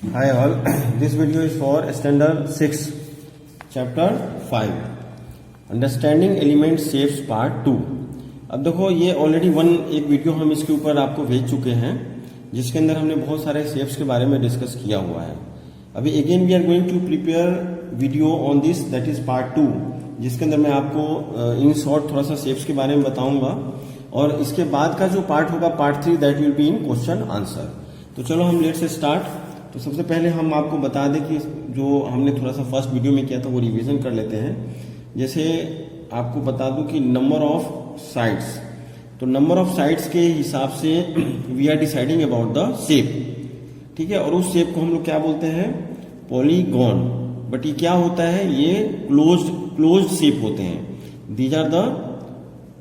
Hi all, this video is for Standard 6, Chapter 5, Understanding Element Shapes Part 2। अब देखो ये already एक video हम इसके ऊपर आपको भेज चुके हैं जिसके अंदर हमने बहुत सारे शेप्स के बारे में डिस्कस किया हुआ है। अभी again we are going to prepare video on this, that is part 2, जिसके अंदर मैं आपको इन शॉर्ट थोड़ा सा शेप्स के बारे में बताऊंगा और इसके बाद का जो पार्ट होगा part 3, that will be in question answer. तो चलो हम लेट से स्टार्ट। तो सबसे पहले हम आपको बता दें कि जो हमने थोड़ा सा फर्स्ट वीडियो में किया था वो रिवीजन कर लेते हैं। जैसे आपको बता दूं कि नंबर ऑफ साइड्स, तो नंबर ऑफ साइड्स के हिसाब से we are deciding about the shape, ठीक है। और उस शेप को हम लोग क्या बोलते हैं? पॉलीगॉन। बट ये क्या होता है? ये क्लोज्ड शेप होते हैं। दीज आर द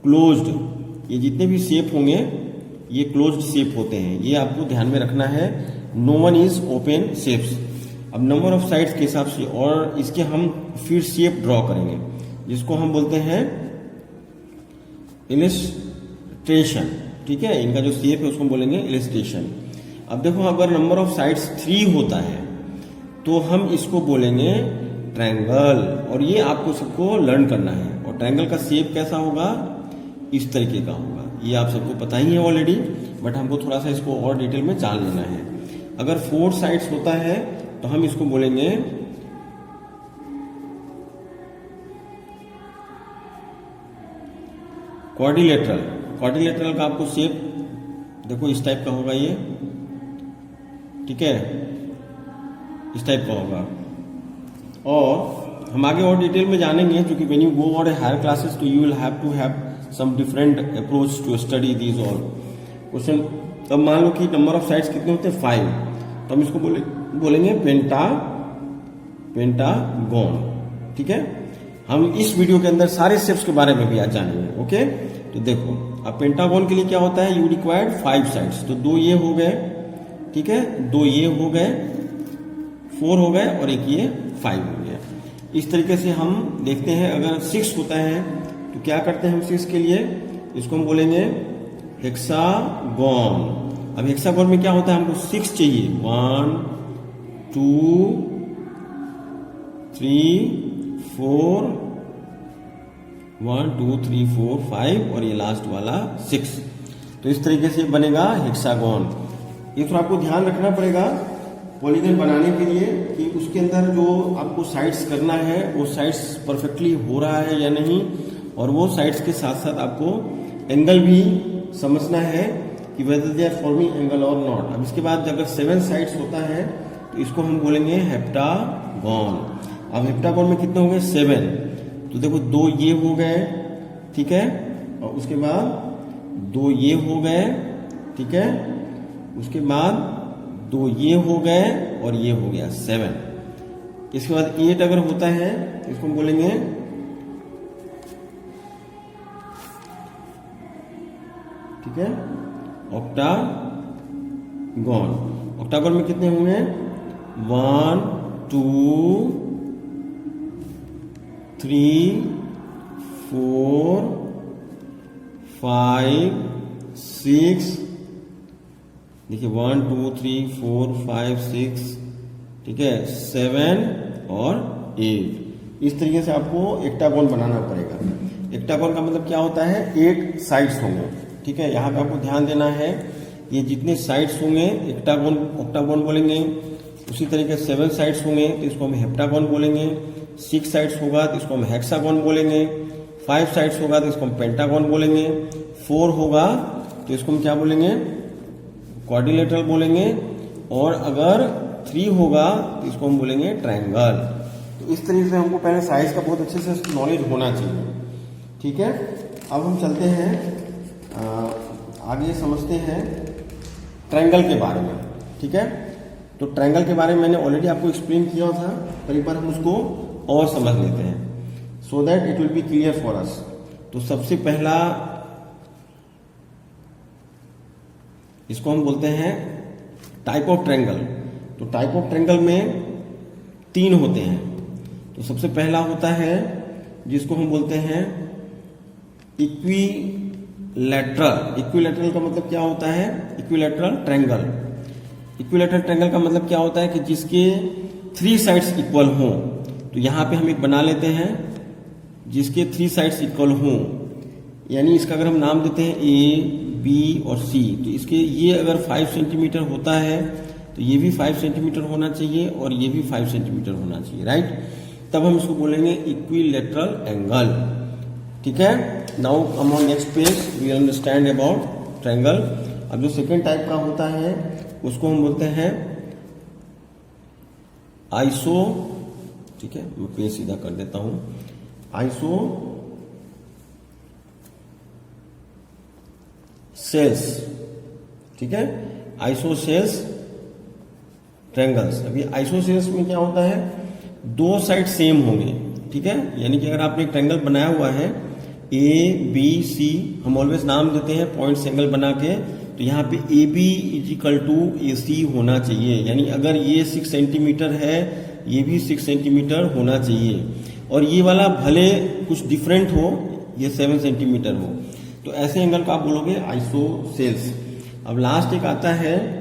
क्लोज्ड, ये जितने भी शेप होंगे ये क्लोज्ड शेप होते हैं, ये आपको ध्यान में रखना है। No one is open shapes. अब नंबर ऑफ साइड्स के हिसाब से और इसके हम फिर शेप ड्रॉ करेंगे जिसको हम बोलते हैं इलिस्ट्रेशन, ठीक है। इनका जो शेप है उसको हम बोलेंगे इलिस्ट्रेशन। अब देखो अगर नंबर ऑफ साइड्स 3 होता है तो हम इसको बोलेंगे ट्रायंगल, और ये आपको सबको लर्न करना है। और ट्रायंगल का शेप कैसा होगा? इस तरीके का होगा। ये आप सबको पता ही है ऑलरेडी, बट हमको थोड़ा सा इसको और डिटेल में जान लेना है। अगर 4 साइड्स होता है तो हम इसको बोलेंगे क्वाड्रिलेटरल। क्वाड्रिलेटरल का आपको शेप देखो इस टाइप का होगा ये, ठीक है, इस टाइप का होगा। और हम आगे और डिटेल में जानेंगे, क्योंकि व्हेन यू गो और हायर क्लासेस तो you will have to have some different approach to study these all question. अब मान लो कि नंबर ऑफ साइड्स कितने होते हैं? 5, तो हम इसको बोलेंगे पेंटागॉन, ठीक है। हम इस वीडियो के अंदर सारे शेप्स के बारे में भी आज जानेंगे, ओके। तो देखो अब पेंटागॉन के लिए क्या होता है? यू रिक्वायर्ड 5 साइड्स, तो 2 ये हो गए, ठीक है, 2 ये हो गए, 4 हो गए और एक ये 5 हो गया। इस तरीके से हम देखते हैं। अगर 6 होता है तो क्या करते हैं हम 6 के लिए? इसको हम बोलेंगे हेक्सागॉन। अब हेक्सागोन में क्या होता है? हमको 6 चाहिए, 1 2 3 4, 1 2 3 4 5 और ये लास्ट वाला 6। तो इस तरीके से बनेगा हेक्सागोन। ये तो आपको ध्यान रखना पड़ेगा पॉलीगन बनाने के लिए कि उसके अंदर जो आपको साइड्स करना है वो साइड्स परफेक्टली हो रहा है या नहीं, और वो साइड्स के साथ साथ आपको एंगल भी समझना है कि whether they are forming angle or not। अब इसके बाद अगर 7 साइड्स होता है तो इसको हम बोलेंगे हेप्टागॉन। अब हेप्टागॉन में कितने हो गए? 7। तो देखो 2 ये हो गए, ठीक है, और उसके बाद 2 ये हो गए, ठीक है, उसके बाद 2 ये हो गए और ये हो गया 7। इसके बाद 8 अगर होता है तो इसको हम बोलेंगे ठीक है ऑक्टागॉन। ऑक्टागॉन में कितने होंगे? 1 2 3 4 5 6, देखिए 1 2 3 4 5 6, ठीक है, 7 और 8। इस तरीके से आपको एक्टागोन बनाना पड़ेगा। एक्टागोन का मतलब क्या होता है? 8 साइड्स होंगे, ठीक है। यहाँ पे आपको ध्यान देना है, ये जितने साइड्स होंगे ऑक्टागोन बोलेंगे। उसी तरीके 7 साइड्स होंगे तो इसको हम हेप्टागोन बोलेंगे। 6 साइड्स होगा तो इसको हम हेक्सागोन बोलेंगे। 5 साइड्स होगा तो इसको हम पेंटागोन बोलेंगे। 4 होगा तो इसको हम क्या बोलेंगे? क्वाड्रिलेटरल बोलेंगे। और अगर 3 होगा तो इसको हम बोलेंगे ट्रायंगल। तो इस तरीके से हमको पहले साइज का बहुत अच्छे से नॉलेज होना चाहिए, ठीक है। अब हम चलते हैं आगे समझते हैं ट्रायंगल के बारे में, ठीक है। तो ट्रायंगल के बारे में मैंने ऑलरेडी आपको एक्सप्लेन किया था, पर एक बार हम उसको और समझ लेते हैं so that it will be clear for us. तो सबसे पहला इसको हम बोलते हैं टाइप ऑफ ट्रायंगल। तो टाइप ऑफ ट्रायंगल में 3 होते हैं। तो सबसे पहला होता है जिसको हम बोलते हैं इक्विलैटरल। इक्विलैटरल का मतलब क्या होता है? Equilateral triangle. इक्विलैटरल ट्रायंगल का मतलब क्या होता है कि जिसके 3 साइड्स इक्वल हों। तो यहां पे हम एक बना लेते हैं जिसके 3 साइड्स इक्वल हों, यानी इसका अगर हम नाम देते हैं ए, बी और सी, तो इसके ये अगर 5 सेंटीमीटर होता है तो ये भी 5 सेंटीमीटर होना चाहिए और ये भी 5 सेंटीमीटर होना चाहिए, राइट। तब हम इसको बोलेंगे इक्विलैटरल एंगल। ठीक है, now come on next page, we understand about triangle. अब जो सेकेंड टाइप का होता है उसको हम बोलते हैं आइसो। ठीक है, मैं पेज सीधा कर देता हूं। आइसो सेल्स, ठीक है, आइसोसेल्स ट्रायंगल्स। अभी आइसोसेल्स में क्या होता है, 2 साइड सेम होंगे। ठीक है, यानी कि अगर आपने एक ट्रायंगल बनाया हुआ है ए बी सी, हम ऑलवेज नाम देते हैं पॉइंट्स एंगल बना के, तो यहाँ पे A B is equal to A C होना चाहिए। यानी अगर ये 6 सेंटीमीटर है ये भी 6 सेंटीमीटर होना चाहिए, और ये वाला भले कुछ डिफरेंट हो, ये 7 सेंटीमीटर हो, तो ऐसे एंगल को आप बोलोगे आइसोसेल्स। अब लास्ट एक आता है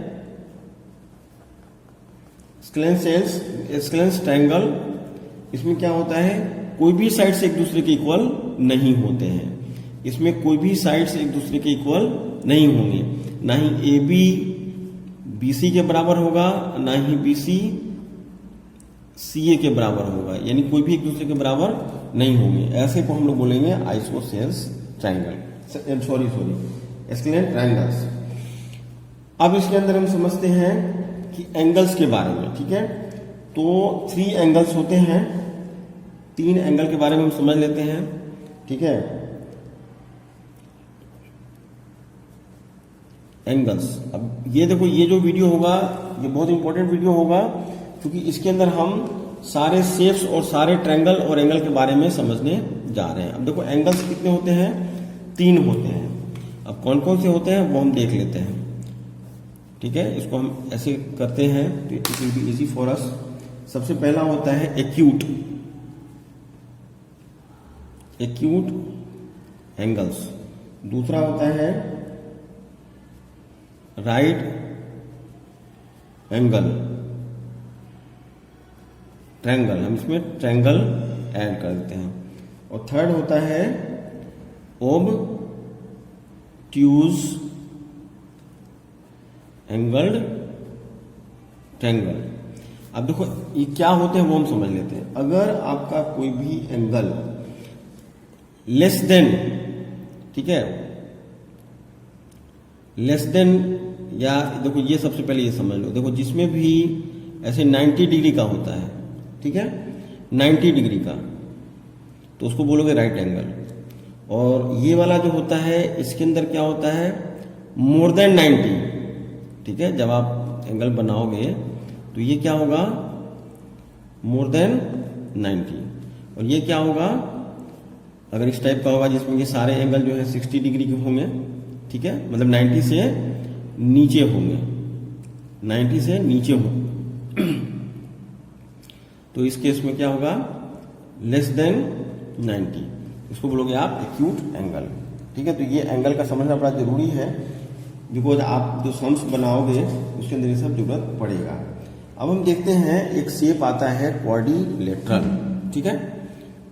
स्क्लेंस ट्रायंगल। इसमें क्या होता है, कोई भी साइड से एक दूसरे के इक्वल नहीं होते हैं। इसमें कोई भी साइड से एक दूसरे के इक्वल नहीं होंगे, ना ही ए बी बी सी के बराबर होगा, ना ही बी सी सी ए के बराबर होगा, यानी कोई भी एक दूसरे के बराबर नहीं होंगे। ऐसे को हम लोग बोलेंगे आइसोसेल्स ट्रायंगल, सॉरी स्क्लेंस ट्रायंगल्स। अब इसके अंदर हम समझते हैं कि एंगल्स के बारे में। ठीक है, तो 3 एंगल्स होते हैं, 3 एंगल के बारे में हम समझ लेते हैं। ठीक है, एंगल्स। अब ये देखो, ये जो वीडियो होगा ये बहुत इंपॉर्टेंट वीडियो होगा, क्योंकि इसके अंदर हम सारे शेप्स और सारे ट्रायंगल और एंगल के बारे में समझने जा रहे हैं। अब देखो एंगल्स कितने होते हैं, 3 होते हैं। अब कौन कौन से होते हैं वो हम देख लेते हैं। ठीक है, इसको हम ऐसे करते हैं तो it will be easy for us. सबसे पहला होता है एक्यूट एंगल्स। दूसरा होता है राइट एंगल ट्रायंगल, हम इसमें ट्रायंगल ऐड कर देते हैं। और थर्ड होता है ओबट्यूज एंगल्ड ट्रायंगल। अब देखो ये क्या होते हैं वो हम समझ लेते हैं। अगर आपका कोई भी एंगल लेस देन, ठीक है, लेस देन, या देखो ये सबसे पहले ये समझ लो, देखो जिसमें भी ऐसे 90 डिग्री का होता है, ठीक है, 90 डिग्री का, तो उसको बोलोगे राइट एंगल। और ये वाला जो होता है इसके अंदर क्या होता है, मोर देन 90। ठीक है, जब आप एंगल बनाओगे तो ये क्या होगा, मोर देन 90। और ये क्या होगा, अगर इस टाइप का होगा जिसमें ये सारे एंगल जो है 60 डिग्री के होंगे, ठीक है, मतलब 90 से नीचे होंगे, 90 से नीचे होंगे, तो इस केस में क्या होगा, लेस देन 90, इसको बोलोगे आप एक्यूट एंगल। ठीक है, तो ये एंगल का समझना बड़ा जरूरी है, बिकॉज आप जो सम्स बनाओगे उसके अंदर ये सब जरूरत पड़ेगा। अब हम देखते हैं एक शेप आता है क्वाड्रिलेटरल। ठीक है,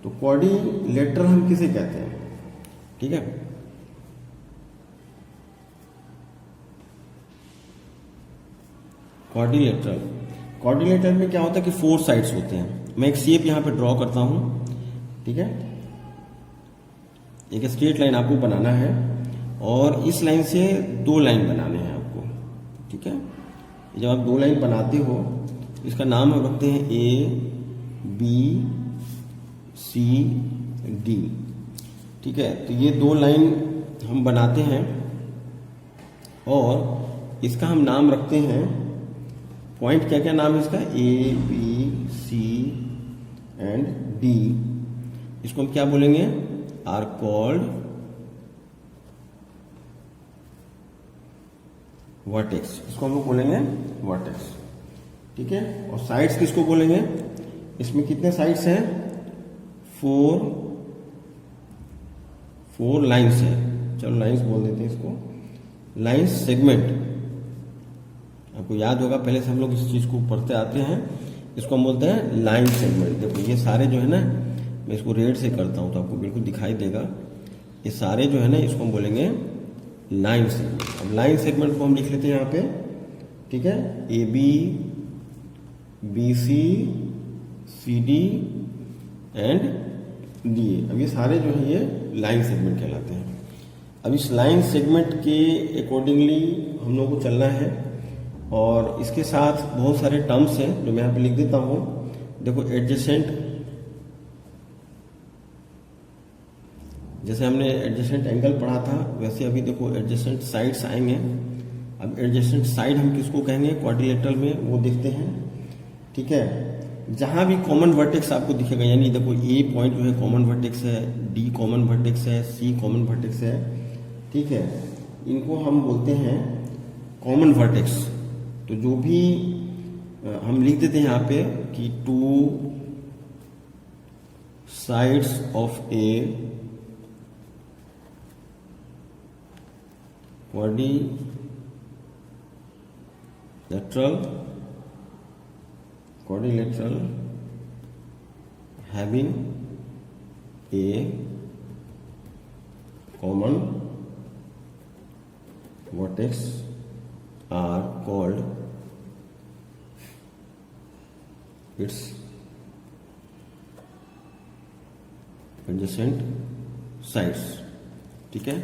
तो क्वाड्रिलेटरल हम किसे कहते हैं, ठीक है, क्वाड्रिलेटरल में क्या होता है कि 4 साइड्स होते हैं। मैं एक शेप यहां पे ड्रॉ करता हूं, ठीक है, एक स्ट्रेट लाइन आपको बनाना है और इस लाइन से 2 लाइन बनाने हैं आपको। ठीक है, जब आप 2 लाइन बनाते हो इसका नाम हम रखते हैं ए बी सी डी। ठीक है, तो ये 2 लाइन हम बनाते हैं और इसका हम नाम रखते हैं, पॉइंट क्या क्या नाम है इसका, A B C and D. इसको हम क्या बोलेंगे, आर कॉल्ड वर्टेक्स। इसको हम लोग बोलेंगे वर्टेक्स। ठीक है, और साइड्स किसको बोलेंगे, इसमें कितने साइड्स हैं, 4 लाइन्स हैं। चलो लाइन्स बोल देते हैं इसको, लाइन्स सेगमेंट आपको याद होगा, पहले से हम लोग इस चीज़ को पढ़ते आते हैं। इसको हम बोलते हैं लाइन सेगमेंट। देखो ये सारे जो है ना, मैं इसको रेड से करता हूँ तो आपको बिल्कुल दिखाई देगा। ये सारे जो है ना, इसको हम बोलेंगे लाइन सेगमेंट। अब लाइन सेगमेंट को हम लिख लेते हैं यहाँ पे, ठीक है, A B, B C, C D and D A. अब ये सारे जो है ये लाइन सेगमेंट कहलाते हैं। अब इस लाइन सेगमेंट के अकॉर्डिंगली हम लोगों को चलना है, और इसके साथ बहुत सारे टर्म्स हैं जो मैं यहाँ पे लिख देता हूँ। देखो एडजेसेंट, जैसे हमने एडजेसेंट एंगल पढ़ा था, वैसे अभी देखो एडजेसेंट साइड्स आएंगे। अब एडजेसेंट साइड हम किसको कहेंगे क्वाड्रिलेटरल में, वो देखते हैं, ठीक है। जहां भी कॉमन वर्टेक्स आपको दिखेगा, यानी देखो ए पॉइंट जो है कॉमन वर्टेक्स है, डी कॉमन वर्टेक्स है, सी कॉमन वर्टेक्स है, ठीक है, इनको हम बोलते हैं कॉमन वर्टेक्स। तो जो भी हम लिख देते हैं यहाँ पे कि two sides of A quadrilateral having a common vertex are called its adjacent sides। ठीक है,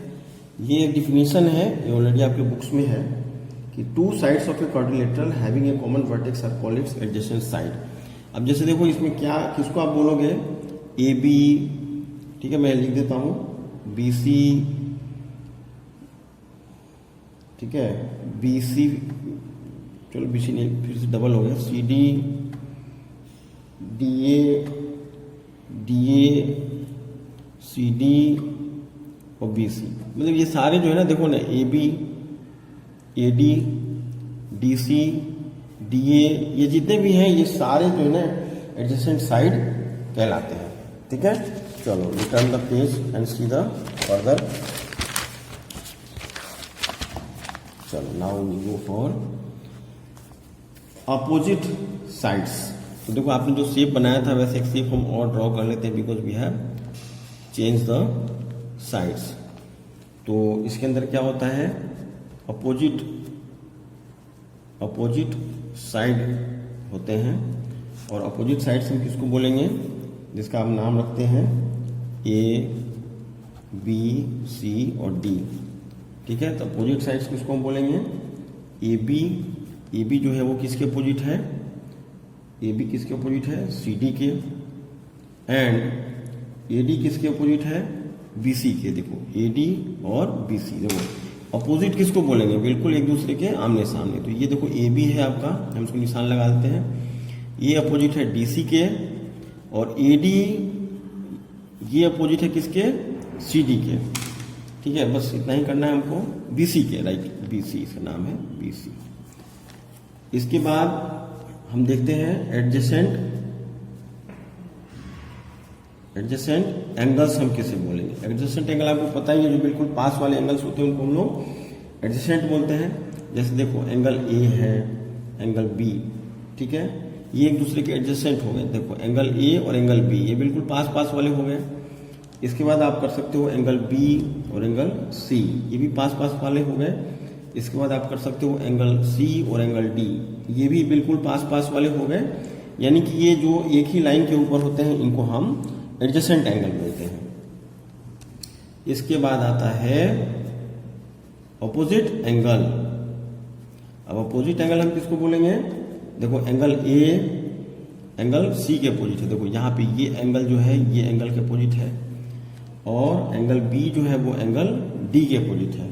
ये एक डिफिनीशन है, ये ऑलरेडी आपके बुक्स में है कि two sides of a quadrilateral having a common vertex are called its adjacent side. अब जैसे देखो इसमें क्या, किसको आप बोलोगे, ए बी, ठीक है, मैं लिख देता हूं बी सी, ठीक है, बी सी, चलो बी सी नहीं, फिर से डबल हो गया, C D, D A, C D और बी सी। मतलब ये सारे जो है ना, देखो ना, A B, A D, D C, D A, ये जितने भी हैं ये सारे जो है ना एडजेसेंट साइड कहलाते हैं। ठीक है, चलो return the page and see the further. चलो now we go for opposite sides. तो देखो आपने जो शेप बनाया था वैसे एक शेप हम और ड्रॉ कर लेते हैं, because we have change the sides. तो इसके अंदर क्या होता है, अपोजिट साइड होते हैं, और अपोजिट साइड्स हम किसको बोलेंगे, जिसका हम नाम रखते हैं ए बी सी और डी। ठीक है, तो अपोजिट साइड्स किसको हम बोलेंगे, ए बी जो है वो किसके अपोजिट है, ए बी किसके अपोजिट है, सी डी के, एंड ए डी किसके अपोजिट है, बी सी के। देखो ए डी और बी सी, देखो अपोजिट किसको बोलेंगे, बिल्कुल एक दूसरे के आमने सामने। तो ये देखो ए बी है आपका, हम इसको निशान लगा देते हैं, ये अपोजिट है डी सी के, और ए डी ये अपोजिट है किसके, सी डी के। ठीक है, बस इतना ही करना है हमको, बी सी के, राइट, बी सी इसका नाम है, बी सी। इसके बाद हम देखते हैं एडजेसेंट एंगल्स हम किसे बोलेंगे। एडजेसेंट एंगल आपको पता ही है, जो बिल्कुल पास वाले एंगल्स होते हैं उनको हम लोग एडजेसेंट बोलते हैं। जैसे देखो एंगल ए है, एंगल बी, ठीक है, ये एक दूसरे के एडजेसेंट हो गए। देखो एंगल ए और एंगल बी ये बिल्कुल पास वाले हो गए। इसके बाद आप कर सकते हो एंगल बी और एंगल सी, ये भी पास वाले हो गए। इसके बाद आप कर सकते हो एंगल सी और एंगल डी, ये भी बिल्कुल पास वाले हो गए। यानी कि ये जो एक ही लाइन के ऊपर होते हैं इनको हम एडजेसेंट एंगल बोलते हैं। इसके बाद आता है अपोजिट एंगल। अब अपोजिट एंगल हम किसको बोलेंगे, देखो एंगल ए एंगल सी के अपोजिट है। देखो यहाँ पे ये एंगल जो है ये एंगल के अपोजिट है, और एंगल बी जो है वो एंगल डी के अपोजिट है।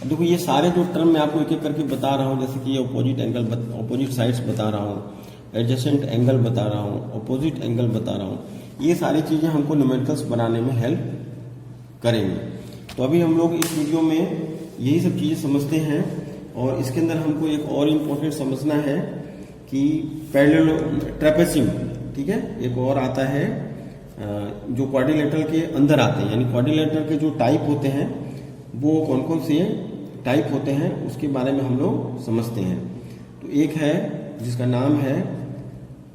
अब देखो ये सारे जो टर्म मैं आपको एक एक करके बता रहा हूँ, जैसे कि ये अपोजिट एंगल, अपोजिट साइड्स बता रहा हूँ, एडजेसेंट एंगल बता रहा हूँ, अपोजिट एंगल बता रहा हूँ, ये सारी चीजें हमको न्यूमेरिकल्स बनाने में हेल्प करेंगे। तो अभी हम लोग इस वीडियो में यही सब चीजें समझते हैं, और इसके अंदर हमको एक और इम्पोर्टेंट समझना है कि ट्रेपेजियम, ठीक है, एक और आता है जो क्वाड्रिलेटरल के अंदर आते हैं, यानी क्वाड्रिलेटरल के जो टाइप होते हैं वो कौन कौन से टाइप होते हैं उसके बारे में हम लोग समझते हैं। तो एक है जिसका नाम है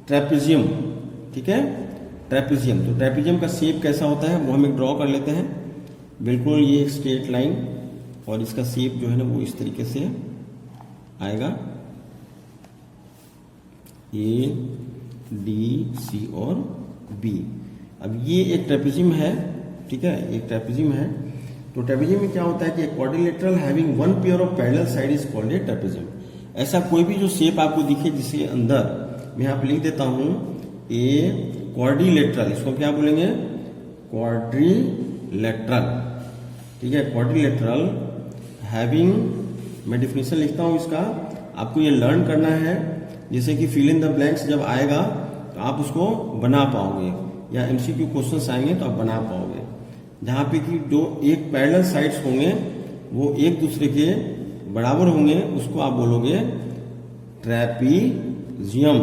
ट्रेपेजियम, ठीक है, ट्रेपेजियम। तो ट्रेपेजियम का शेप कैसा होता है वो हम एक ड्रॉ कर लेते हैं। बिल्कुल ये एक स्ट्रेट लाइन, और इसका शेप जो है ना वो इस तरीके से आएगा, ए डी सी और बी। अब ये एक ट्रेपेजियम है, ठीक है, एक ट्रेपेजियम है। तो ट्रेपेजियम में क्या होता है कि quadrilateral having one pair of parallel side is called a trapezium. ऐसा कोई भी जो शेप आपको दिखे जिसके अंदर मैं यहाँ पे लिख देता हूं ए क्वाड्रिलेटरल, इसको क्या बोलेंगे, क्वाड्रिलेटरल, ठीक है, क्वाड्रिलेटरल हैविंग, मैं डिफिनेशन लिखता हूं इसका, आपको ये लर्न करना है, जैसे कि फिल इन द ब्लैंक्स जब आएगा तो आप उसको बना पाओगे, या एमसीक्यू क्वेश्चंस आएंगे तो आप बना पाओगे। जहां पे कि जो एक पैरेलल साइड्स होंगे वो एक दूसरे के बराबर होंगे, उसको आप बोलोगे ट्रेपेजियम।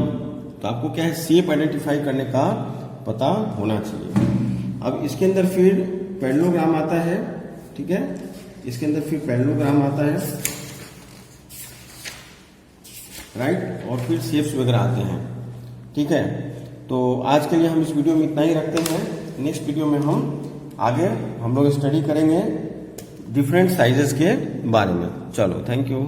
तो आपको क्या है, शेप आइडेंटिफाई करने का पता होना चाहिए। अब इसके अंदर फिर पैरेललोग्राम आता है, ठीक है, इसके अंदर फिर पैरेललोग्राम आता है, राइट, और फिर शेप्स वगैरह आते हैं, ठीक है। तो आज के लिए हम इस वीडियो में इतना ही रखते हैं। नेक्स्ट वीडियो में आगे हम लोग स्टडी करेंगे डिफरेंट साइजेस के बारे में। चलो, थैंक यू।